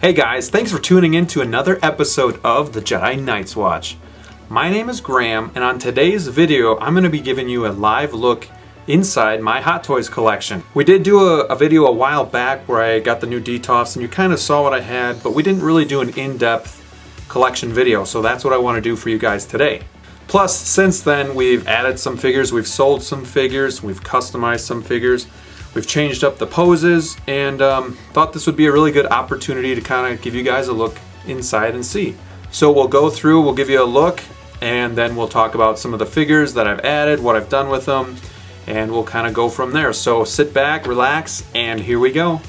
Hey guys, thanks for tuning in to another episode of the Jedi Night's Watch. My name is Graham, and on today's video, I'm going to be giving you a live look inside my Hot Toys collection. We did do a video a while back where I got the new DTOFs, and you kind of saw what I had, but we didn't really do an in-depth collection video, so that's what I want to do for you guys today. Plus, since then, we've added some figures, we've sold some figures, we've customized some figures. We've changed up the poses and thought this would be a really good opportunity to kind of give you guys a look inside and see. So we'll go through, we'll give you a look, and then we'll talk about some of the figures that I've added, what I've done with them, and we'll kind of go from there. So sit back, relax, and here we go.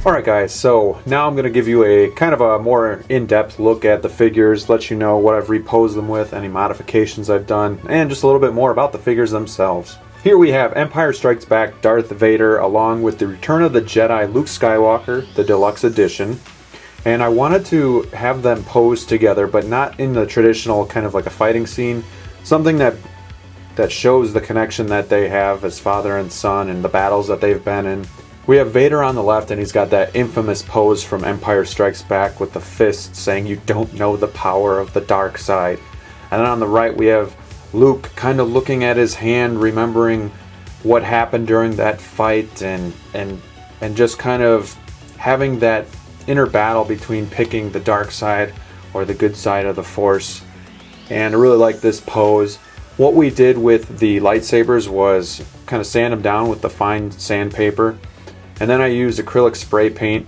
Alright guys, so now I'm going to give you a kind of a more in-depth look at the figures, let you know what I've reposed them with, any modifications I've done, and just a little bit more about the figures themselves. Here we have Empire Strikes Back Darth Vader along with the Return of the Jedi Luke Skywalker, the deluxe edition. And I wanted to have them posed together, but not in the traditional kind of like a fighting scene, something that shows the connection that they have as father and son and the battles that they've been in. We have Vader on the left, and he's got that infamous pose from Empire Strikes Back with the fist saying you don't know the power of the dark side. And then on the right we have Luke kind of looking at his hand, remembering what happened during that fight and just kind of having that inner battle between picking the dark side or the good side of the Force. And I really like this pose. What we did with the lightsabers was kind of sand them down with the fine sandpaper. And then I used acrylic spray paint,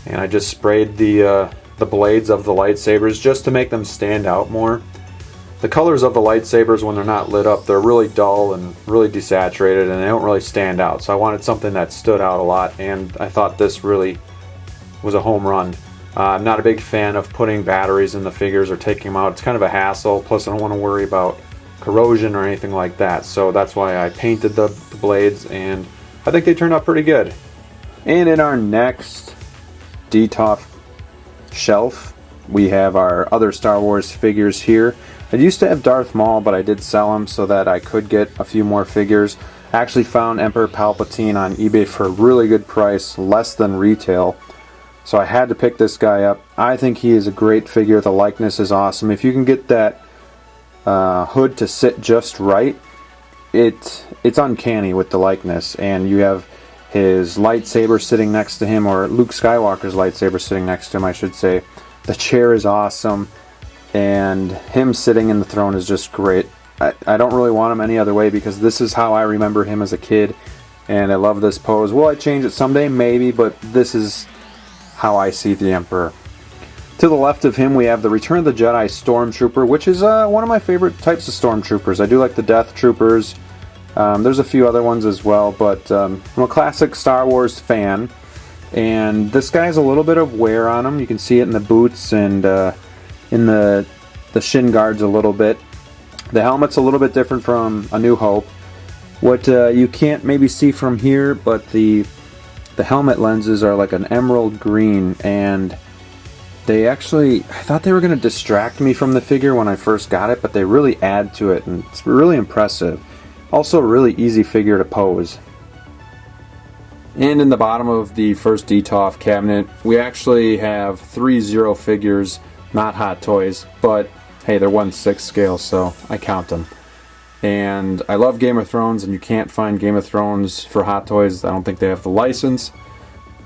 and I just sprayed the blades of the lightsabers just to make them stand out more. The colors of the lightsabers, when they're not lit up, they're really dull and really desaturated, and they don't really stand out. So I wanted something that stood out a lot, and I thought this really was a home run. I'm not a big fan of putting batteries in the figures or taking them out. It's kind of a hassle, plus I don't want to worry about corrosion or anything like that. So that's why I painted the blades, and I think they turned out pretty good. And in our next DTOF shelf, we have our other Star Wars figures here. I used to have Darth Maul, but I did sell him so that I could get a few more figures. I actually found Emperor Palpatine on eBay for a really good price, less than retail. So I had to pick this guy up. I think he is a great figure. The likeness is awesome. If you can get that hood to sit just right, it's uncanny with the likeness. And you have his lightsaber sitting next to him, or Luke Skywalker's lightsaber sitting next to him, I should say. The chair is awesome, and him sitting in the throne is just great. I don't really want him any other way, because this is how I remember him as a kid, and I love this pose. Will I change it someday? Maybe, but this is how I see the Emperor. To the left of him we have the Return of the Jedi Stormtrooper, which is one of my favorite types of Stormtroopers. I do like the Death Troopers. There's a few other ones as well, but I'm a classic Star Wars fan, and this guy has a little bit of wear on him. You can see it in the boots and in the shin guards a little bit. The helmet's a little bit different from A New Hope. What you can't maybe see from here, but the helmet lenses are like an emerald green, and they actually, I thought they were going to distract me from the figure when I first got it, but they really add to it, and it's really impressive. Also a really easy figure to pose. And in the bottom of the first DTOF cabinet, we actually have 3 Zero figures, not Hot Toys, but hey, they're 1/6 scale, so I count them. And I love Game of Thrones, and you can't find Game of Thrones for Hot Toys. I don't think they have the license.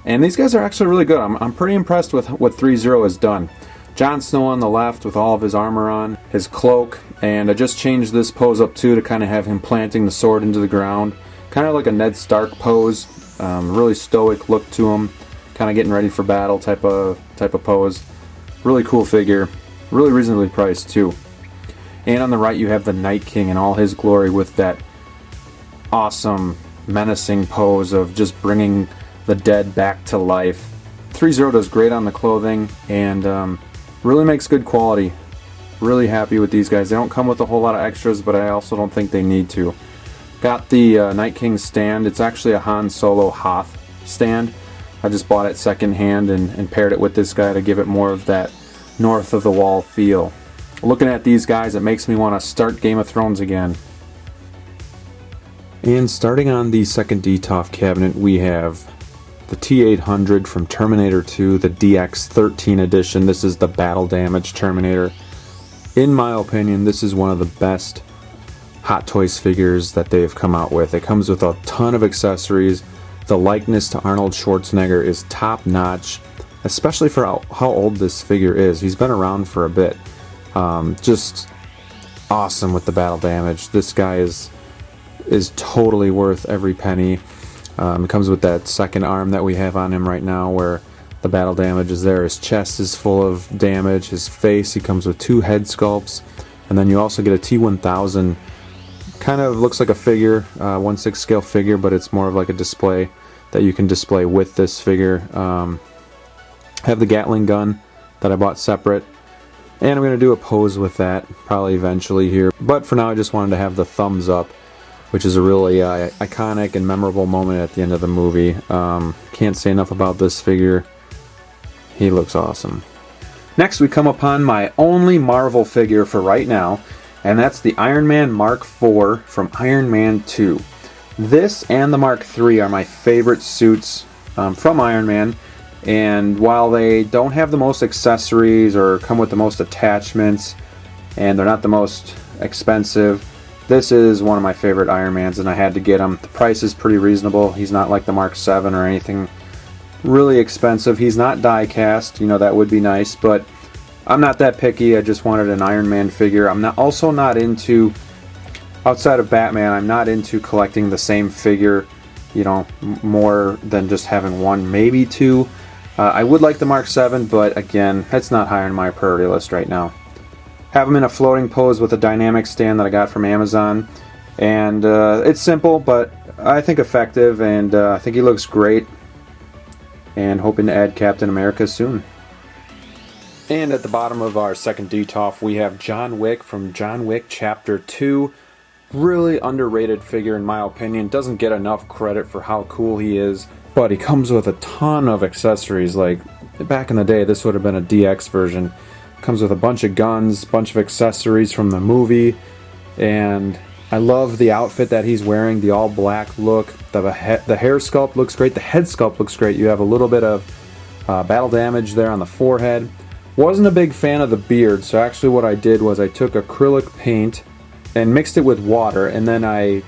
And these guys are actually really good. I'm pretty impressed with what 3 Zero has done. Jon Snow on the left with all of his armor on, his cloak, and I just changed this pose up too to kind of have him planting the sword into the ground. Kind of like a Ned Stark pose. Really stoic look to him. Kind of getting ready for battle type of pose. Really cool figure. Really reasonably priced too. And on the right you have the Night King in all his glory with that awesome menacing pose of just bringing the dead back to life. 3 Zero does great on the clothing, and really makes good quality. Really happy with these guys. They don't come with a whole lot of extras, but I also don't think they need to. Got the Night King stand. It's actually a Han Solo Hoth stand. I just bought it secondhand and paired it with this guy to give it more of that north of the wall feel. Looking at these guys, it makes me want to start Game of Thrones again. And starting on the second DTOF cabinet, we have the T-800 from Terminator 2, the DX13 edition. This is the battle damage Terminator. In my opinion, this is one of the best Hot Toys figures that they've come out with. It comes with a ton of accessories. The likeness to Arnold Schwarzenegger is top notch, especially for how old this figure is. He's been around for a bit. Just awesome with the battle damage. This guy is totally worth every penny. It comes with that second arm that we have on him right now, where the battle damage is there. His chest is full of damage. His face, he comes with 2 head sculpts, and then you also get a T-1000. Kind of looks like a figure, 1/6 scale figure, but it's more of like a display that you can display with this figure. I have the Gatling gun that I bought separate, and I'm going to do a pose with that probably eventually here. But for now, I just wanted to have the thumbs up, which is a really iconic and memorable moment at the end of the movie. Can't say enough about this figure. He looks awesome. Next, we come upon my only Marvel figure for right now, and that's the Iron Man Mark IV from Iron Man 2. This and the Mark III are my favorite suits from Iron Man, and while they don't have the most accessories or come with the most attachments, and they're not the most expensive, this is one of my favorite Iron Mans, and I had to get him. The price is pretty reasonable. He's not like the Mark VII or anything really expensive. He's not die cast, you know, that would be nice, but I'm not that picky. I just wanted an Iron Man figure. I'm also not into, outside of Batman, I'm not into collecting the same figure, you know, more than just having one, maybe two. I would like the Mark VII, but again, that's not high on my priority list right now. Have him in a floating pose with a dynamic stand that I got from Amazon, and it's simple, but I think effective, and I think he looks great, and hoping to add Captain America soon. And at the bottom of our second DTOF, we have John Wick from John Wick Chapter 2. Really underrated figure in my opinion. Doesn't get enough credit for how cool he is, but he comes with a ton of accessories. Like, back in the day, this would have been a DX version. Comes with a bunch of guns, bunch of accessories from the movie, and I love the outfit that he's wearing, the all black look. The hair sculpt looks great. The head sculpt looks great. You have a little bit of battle damage there on the forehead. Wasn't a big fan of the beard, so actually what I did was I took acrylic paint and mixed it with water, and then I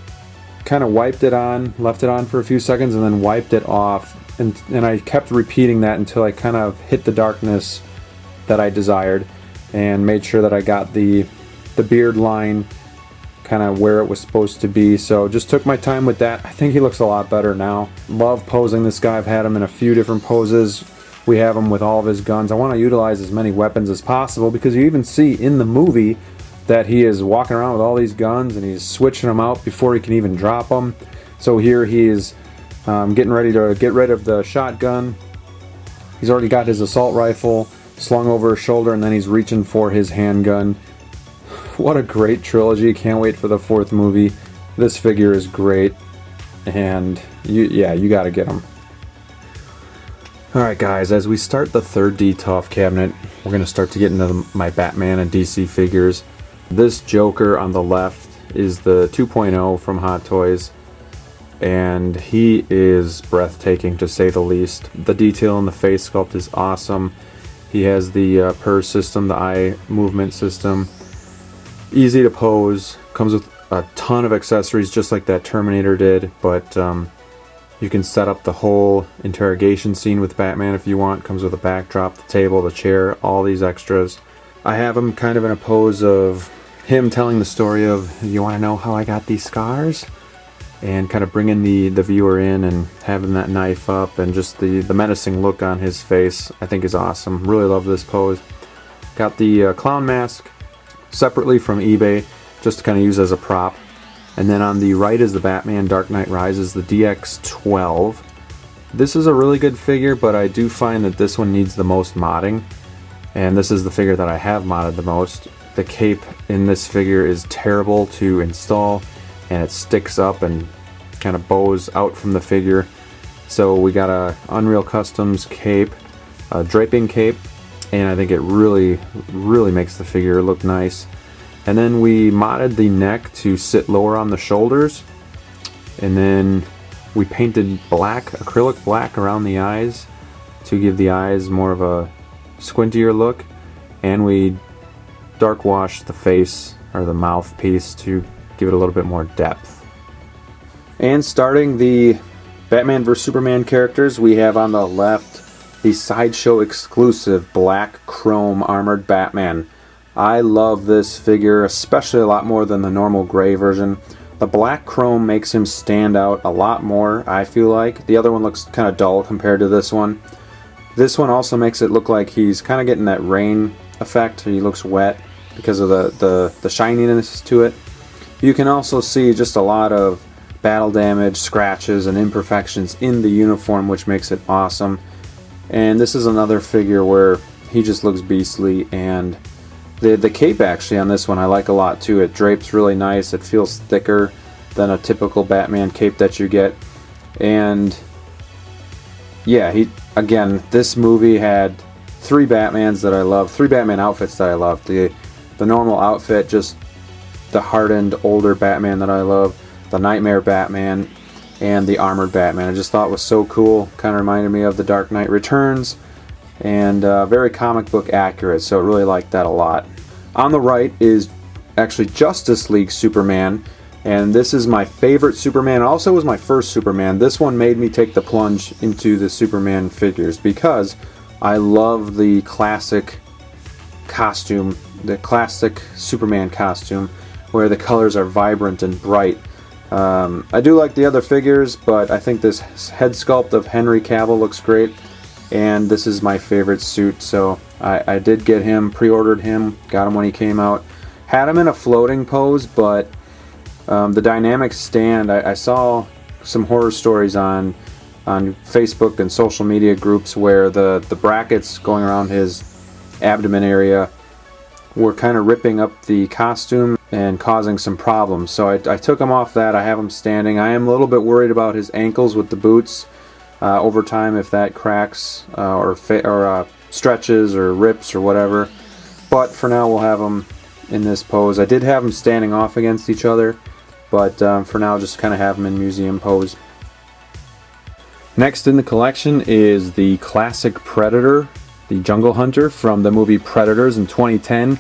kind of wiped it on, left it on for a few seconds, and then wiped it off. And I kept repeating that until I kind of hit the darkness that I desired, and made sure that I got the beard line kind of where it was supposed to be. So just took my time with that. I think he looks a lot better now. Love posing this guy. I've had him in a few different poses. We have him with all of his guns. I want to utilize as many weapons as possible, because you even see in the movie that he is walking around with all these guns and he's switching them out before he can even drop them. So here he is getting ready to get rid of the shotgun. He's already got his assault rifle slung over his shoulder, and then he's reaching for his handgun. What a great trilogy. Can't wait for the 4th movie. This figure is great, and you gotta get him. Alright guys, as we start the 3rd DTOF cabinet, we're going to start to get into my Batman and DC figures. This Joker on the left is the 2.0 from Hot Toys, and he is breathtaking to say the least. The detail in the face sculpt is awesome. He has the purse system, the eye movement system. Easy to pose, comes with a ton of accessories just like that Terminator did, but you can set up the whole interrogation scene with Batman if you want. Comes with a backdrop, the table, the chair, all these extras. I have him kind of in a pose of him telling the story of, you want to know how I got these scars? And kind of bringing the viewer in and having that knife up, and just the menacing look on his face I think is awesome. Really love this pose. Got the clown mask separately from eBay, just to kind of use as a prop. And then on the right is the Batman Dark Knight Rises, the DX12. This is a really good figure, but I do find that this one needs the most modding. And this is the figure that I have modded the most. The cape in this figure is terrible to install, and it sticks up and kind of bows out from the figure. So we got a Unreal Customs cape, a draping cape, and I think it really makes the figure look nice. And then we modded the neck to sit lower on the shoulders, and then we painted black, acrylic black around the eyes to give the eyes more of a squintier look, and we dark washed the face, or the mouthpiece, to give it a little bit more depth. And starting the Batman vs Superman characters, we have on the left the Sideshow exclusive black chrome armored Batman. I love this figure, especially a lot more than the normal gray version. The black chrome makes him stand out a lot more, I feel like. The other one looks kind of dull compared to this one. This one also makes it look like he's kind of getting that rain effect. He looks wet because of the shininess to it. You can also see just a lot of battle damage, scratches, and imperfections in the uniform, which makes it awesome. And this is another figure where he just looks beastly, and the cape actually on this one I like a lot too. It drapes really nice. It feels thicker than a typical Batman cape that you get. And yeah, again, this movie had 3 Batmans that I love, 3 Batman outfits that I love. The normal outfit, just the hardened older Batman that I love, the Knightmare Batman, and the armored Batman. I just thought it was so cool. Kind of reminded me of the Dark Knight Returns, and very comic book accurate, so I really liked that a lot. On the right is actually Justice League Superman, and this is my favorite Superman. It also was my first Superman. This one made me take the plunge into the Superman figures because I love the classic costume, the classic Superman costume, where the colors are vibrant and bright. I do like the other figures, but I think this head sculpt of Henry Cavill looks great, and this is my favorite suit, so I did get him, pre-ordered him, got him when he came out. Had him in a floating pose, but the dynamic stand, I saw some horror stories on Facebook and social media groups where the brackets going around his abdomen area were kind of ripping up the costume and causing some problems. So I took him off that. I have him standing. I am a little bit worried about his ankles with the boots over time, if that cracks or stretches or rips or whatever. But for now we'll have him in this pose. I did have them standing off against each other, but for now just kind of have them in museum pose. Next in the collection is the classic Predator, the Jungle Hunter from the movie Predators in 2010.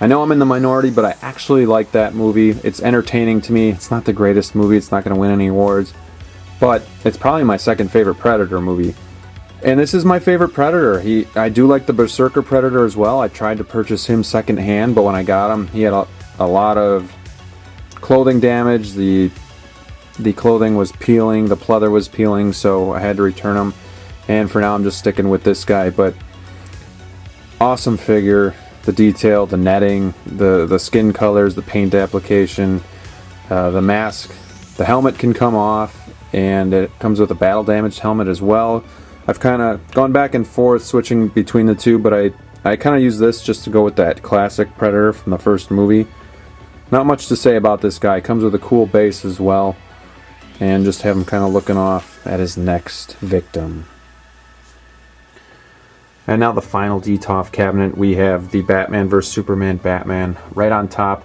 I know I'm in the minority, but I actually like that movie. It's entertaining to me. It's not the greatest movie. It's not going to win any awards, but it's probably my second favorite Predator movie. And this is my favorite Predator. I do like the Berserker Predator as well. I tried to purchase him secondhand, but when I got him, he had a lot of clothing damage. The clothing was peeling, the pleather was peeling, so I had to return him. And for now, I'm just sticking with this guy. But awesome figure. The detail, the netting, the skin colors, the paint application, the mask. The helmet can come off, and it comes with a battle damaged helmet as well. I've kind of gone back and forth switching between the two, but I kind of use this just to go with that classic Predator from the first movie. Not much to say about this guy. Comes with a cool base as well, and just have him kind of looking off at his next victim. And now the final DTOF cabinet, we have the Batman vs Superman Batman right on top.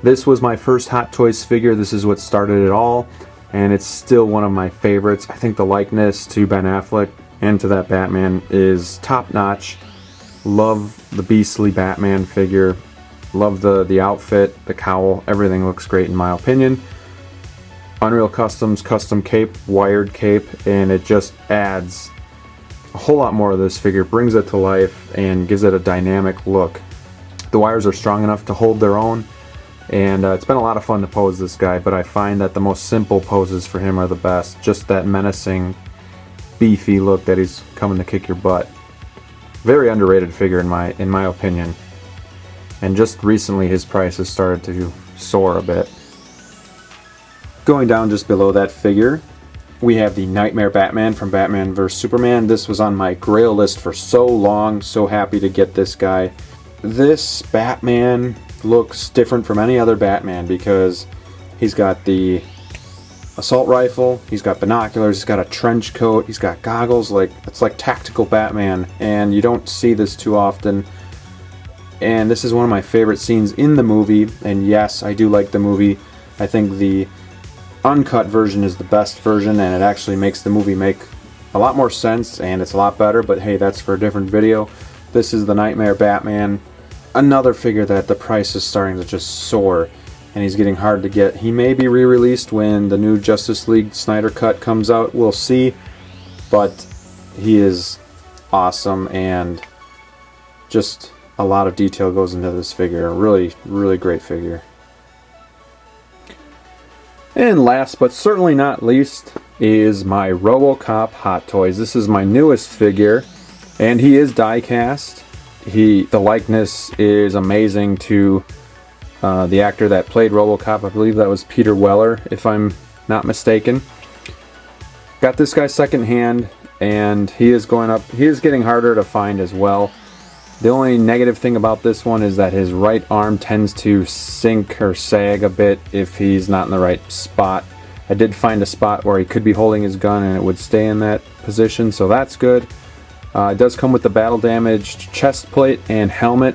This was my first Hot Toys figure. This is what started it all, and it's still one of my favorites. I think the likeness to Ben Affleck and to that Batman is top notch. Love the beastly Batman figure. Love the outfit, the cowl, everything looks great in my opinion. Unreal Customs custom cape, wired cape, and it just adds a whole lot more of this figure, brings it to life and gives it a dynamic look. The wires are strong enough to hold their own, and it's been a lot of fun to pose this guy, but I find that the most simple poses for him are the best. Just that menacing, beefy look that he's coming to kick your butt. Very underrated figure in my opinion. And just recently his price has started to soar a bit. Going down just below that figure, we have the Knightmare Batman from Batman vs Superman. This was on my grail list for so long. So happy to get this guy. This Batman looks different from any other Batman because he's got the assault rifle, he's got binoculars, he's got a trench coat, he's got goggles. It's like tactical Batman, and you don't see this too often. And this is one of my favorite scenes in the movie, and yes, I do like the movie. I think the uncut version is the best version, and it actually makes the movie make a lot more sense, and it's a lot better, but hey, that's for a different video. This is the Knightmare Batman. Another figure that the price is starting to just soar, and he's getting hard to get. He may be re-released when the new Justice League Snyder Cut comes out, we'll see, but he is awesome, and just a lot of detail goes into this figure. Really, really great figure. And last but certainly not least is my Robocop Hot Toys. This is my newest figure, and he is die-cast. The likeness is amazing to the actor that played Robocop. I believe that was Peter Weller, if I'm not mistaken. Got this guy secondhand, and he is getting harder to find as well. The only negative thing about this one is that his right arm tends to sink or sag a bit if he's not in the right spot. I did find a spot where he could be holding his gun and it would stay in that position, so that's good. It does come with the battle damaged chest plate and helmet.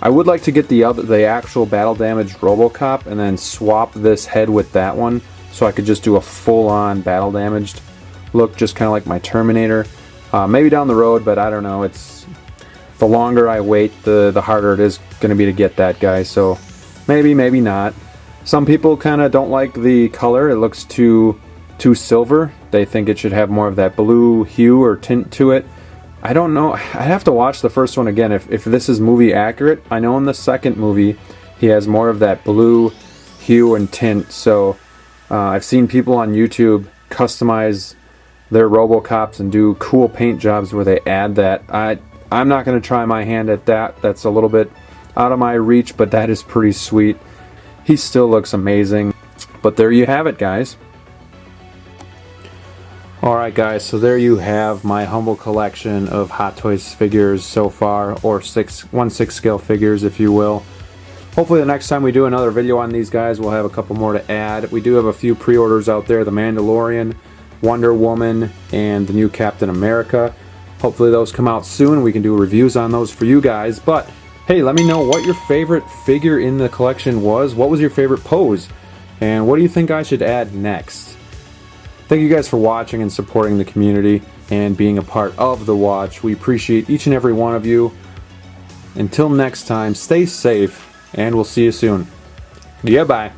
I would like to get the actual battle damaged Robocop and then swap this head with that one, so I could just do a full-on battle damaged look, just kind of like my Terminator. Maybe down the road, but I don't know. The longer I wait, the harder it is going to be to get that guy, so maybe, maybe not. Some people kind of don't like the color. It looks too silver. They think it should have more of that blue hue or tint to it. I don't know. I have to watch the first one again if this is movie accurate. I know in the second movie he has more of that blue hue and tint, so I've seen people on YouTube customize their Robocops and do cool paint jobs where they add that. I'm not going to try my hand at that. That's a little bit out of my reach, but that is pretty sweet. He still looks amazing. But there you have it, guys. Alright guys, so there you have my humble collection of Hot Toys figures so far, or 1/6 scale figures if you will. Hopefully the next time we do another video on these guys we'll have a couple more to add. We do have a few pre-orders out there, the Mandalorian, Wonder Woman, and the new Captain America. Hopefully those come out soon. We can do reviews on those for you guys. But hey, let me know what your favorite figure in the collection was. What was your favorite pose? And what do you think I should add next? Thank you guys for watching and supporting the community and being a part of the watch. We appreciate each and every one of you. Until next time, stay safe, and we'll see you soon. Yeah, bye.